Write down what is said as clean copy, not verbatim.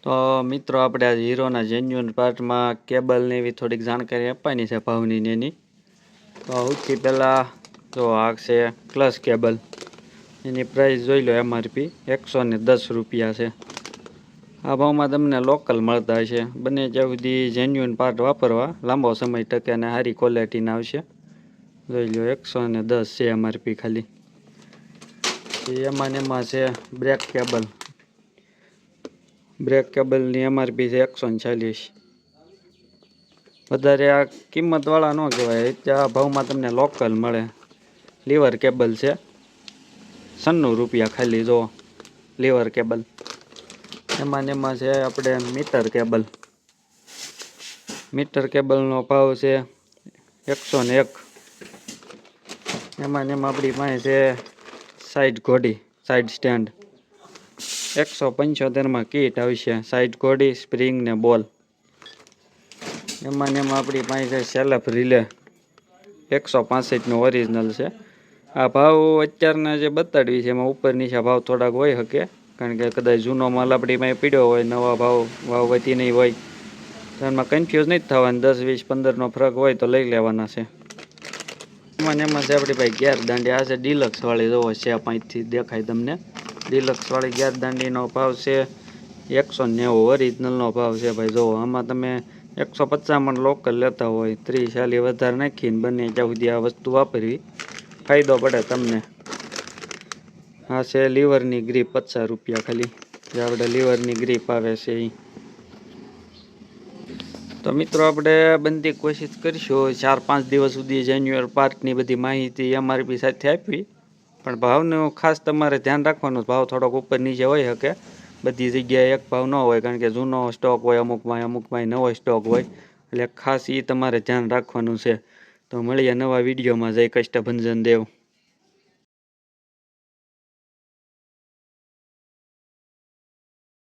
તો મિત્રો આપણે આ હીરોના જેન્યુઅન પાર્ટમાં કેબલને એવી થોડીક જાણકારી આપવાની છે ભાવની ને એની. તો સૌથી પહેલાં જો આ છે ક્લચ કેબલ, એની પ્રાઇસ જોઈ લો MRP 110 રૂપિયા છે. આ ભાવમાં તમને લોકલ મળતા છે. બને જ્યાં સુધી જેન્યુઅન પાર્ટ વાપરવા લાંબો સમય ટકે અને સારી ક્વોલિટીના આવશે. જોઈ લો 110 છે MRP ખાલી. એમાં છે બ્રેક કેબલ. બ્રેક કેબલની MRP છે 140. વધારે આ કિંમતવાળા ન કહેવાય, આ ભાવમાં તમને લોકલ મળે. લીવર કેબલ છે 96 રૂપિયા ખાલી. જો લીવર કેબલ. એમાં છે આપણે મીટર કેબલ. મીટર કેબલનો ભાવ છે 101. એમાં આપણી પાસે છે સાઈડ ઘોડી, સાઈડ સ્ટેન્ડ 175 કીટ આવશે. સાઈડ ઘોડી, સ્પ્રિંગ ને બોલ. એમાં આપણી પાસે સેલ્ફ રિલે 165 નો ઓરિજિનલ છે. આ ભાવ અત્યારના જે બતાડવી છે એમાં ઉપર નીચે ભાવ થોડાક હોઈ શકે, કારણ કે કદાચ જૂનો માલ આપણી પાસે પીડ્યો હોય, નવા ભાવ વધી નહીં હોય તો એમાં કન્ફ્યુઝ નહીં થવાનું. 10, 20, 15 નો ફરક હોય તો લઈ લેવાના છે. એમાં છે આપણી પાસે ગેર દાંડી. આ છે ડિલક્સ વાળી. જોવો છે 5થી દેખાય તમને. ડિલક્સ વાળી ગેર દાંડીનો ભાવ છે 190. ઓરિજિનલનો ભાવ છે ભાઈ. જોવો આમાં તમે 150 મણ લોકલ લેતા હોય, 30-40 વધારે નાખીને બને ત્યાં સુધી આ વસ્તુ વાપરવી, ફાયદો પડે તમને. આ છે લીવરની ગ્રીપ 50 રૂપિયા ખાલી. જે આપણે લીવરની ગ્રીપ આવે છે એ. તો મિત્રો આપણે બનતી કોશિશ કરીશું 4-5 દિવસ સુધી જેન્યુઅન પાર્ટની બધી માહિતી MRP સાથે આપવી, પણ ભાવનું ખાસ તમારે ધ્યાન રાખવાનું. ભાવ થોડોક ઉપર નીચે હોઈ શકે. બધી જગ્યાએ એક ભાવ ન હોય, કારણ કે જૂનો સ્ટોક હોય અમુકમાં નવો સ્ટોક હોય, એટલે ખાસ એ તમારે ધ્યાન રાખવાનું છે. તો મળીએ નવા વિડીયોમાં. જય કષ્ટભંજન દેવ.